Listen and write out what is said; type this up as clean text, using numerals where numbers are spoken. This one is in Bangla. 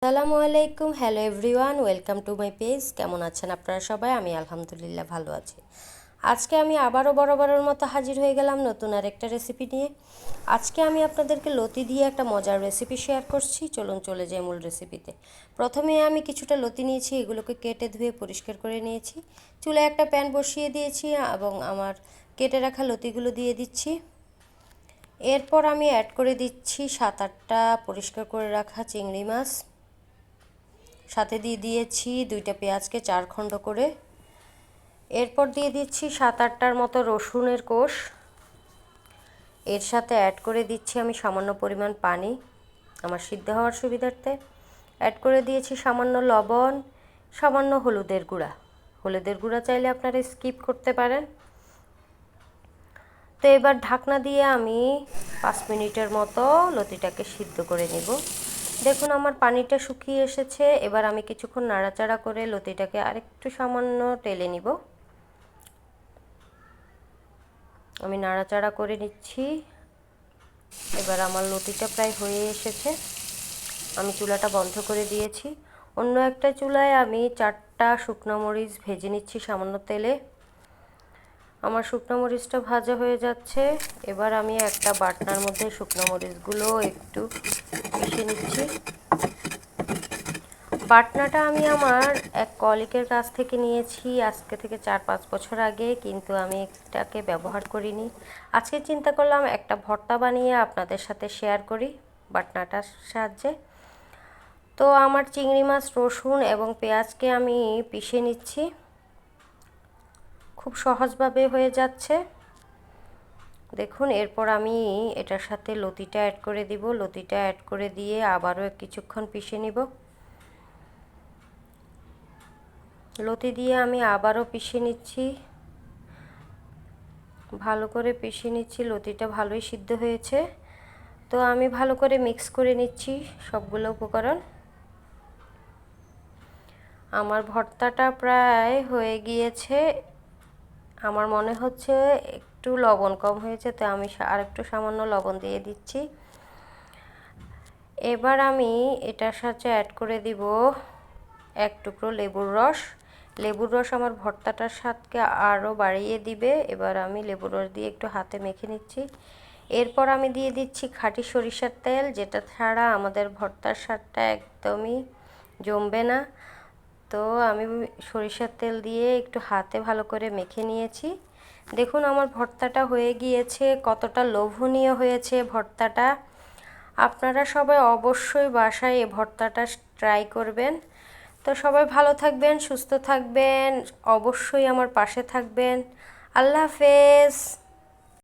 আসসালামু আলাইকুম, hello everyone, welcome to my page. কেমন আছেন আপনারা সবাই? আমি আলহামদুলিল্লাহ ভালো আছি। আজকে আমি আবারও বরাবরের মতো হাজির হয়ে গেলাম নতুন আর একটা রেসিপি নিয়ে। আজকে আমি আপনাদেরকে লতি দিয়ে একটা মজার রেসিপি শেয়ার করছি। চলুন চলে যাই মূল রেসিপিতে। প্রথমে আমি কিছুটা লতি নিয়েছি, এগুলোকে কেটে ধুয়ে পরিষ্কার করে নিয়েছি। চুলায় একটা প্যান বসিয়ে দিয়েছি এবং আমার কেটে রাখা লতিগুলো দিয়ে দিচ্ছি। এরপর আমি অ্যাড করে দিচ্ছি 7-8টা পরিষ্কার করে রাখা চিংড়ি মাছ। সাথে দিয়ে দিয়েছি 2টা পেঁয়াজকে 4 খণ্ড করে। এরপর দিয়ে দিচ্ছি 7-8টার মতো রসুনের কোষ। এর সাথে অ্যাড করে দিচ্ছি আমি সামান্য পরিমাণ পানি আমার সিদ্ধ হওয়ার সুবিধার্থে। অ্যাড করে দিয়েছি সামান্য লবণ, সামান্য হলুদের গুঁড়া। হলুদের গুঁড়া চাইলে আপনারা স্কিপ করতে পারেন। তো এবার ঢাকনা দিয়ে আমি 5 মিনিটের মতো লতিটাকে সিদ্ধ করে নিব। দেখুন আমার পানিটা শুকিয়ে এসেছে। এবার আমি কিছুক্ষণ নাড়াচাড়া করে লতিটাকে আরেকটু সামান্য টেলে নিব। আমি নাড়াচাড়া করে নিচ্ছি। এবার আমার লতিটা প্রায় হয়ে এসেছে। আমি চুলাটা বন্ধ করে দিয়েছি। অন্য একটা চুলায় আমি 4টা শুকনো মরিচ ভেজে নিচ্ছি সামান্য তেলে। আমার শুকনো মরিচটা ভাজা হয়ে যাচ্ছে। এবার আমি একটা বাটনার মধ্যে শুকনো মরিচগুলো একটু পিষে নিচ্ছি। বাটনাটা আমি আমার এক কলিগের কাছ থেকে নিয়েছি আজকে থেকে 4-5 বছর আগে, কিন্তু আমি এটাকে ব্যবহার করিনি। আজকে চিন্তা করলাম একটা ভর্তা বানিয়ে আপনাদের সাথে শেয়ার করি বাটনাটার সাহায্যে। তো আমার চিংড়ি মাছ, রসুন এবং পেঁয়াজকে আমি পিষে নিচ্ছি। খুব সহজভাবে হয়ে যাচ্ছে। দেখুন এরপর আমি এটার সাথে লতিটা অ্যাড করে দিব। লতিটা অ্যাড করে দিয়ে আবারও কিছুক্ষণ পিষে নিব। লতি দিয়ে আমি আবারও পিষে নিচ্ছি, ভালো করে পিষে নিচ্ছি। লতিটা ভালোই সিদ্ধ হয়েছে। তো আমি ভালো করে মিক্স করে নিচ্ছি সবগুলো উপকরণ। আমার ভর্তাটা প্রায় হয়ে গিয়েছে। আমার মনে হচ্ছে একটু লবণ কম হয়েছে, তো আমি আরেকটু সামান্য লবণ দিয়ে দিচ্ছি। এবার আমি এটার সাথে অ্যাড করে দিব 1 টুকরো লেবুর রস। লেবুর রস আমার ভর্তাটার স্বাদকে আরও বাড়িয়ে দিবে। এবার আমি লেবুর রস দিয়ে একটু হাতে মেখে নিচ্ছি। এরপর আমি দিয়ে দিচ্ছি খাঁটি সরিষার তেল, যেটা ছাড়া আমাদের ভর্তার স্বাদটা একদমই জমবে না। তো আমি সরিষার তেল দিয়ে একটু হাতে ভালো করে মেখে নিয়েছি। দেখুন আমার ভর্তাটা হয়ে গিয়েছে। কতটা লোভনীয় হয়েছে ভর্তাটা। আপনারা সবাই অবশ্যই বাসায় এই ভর্তাটা ট্রাই করবেন। তো সবাই ভালো থাকবেন, সুস্থ থাকবেন, অবশ্যই আমার পাশে থাকবেন। আল্লাহ হাফেজ।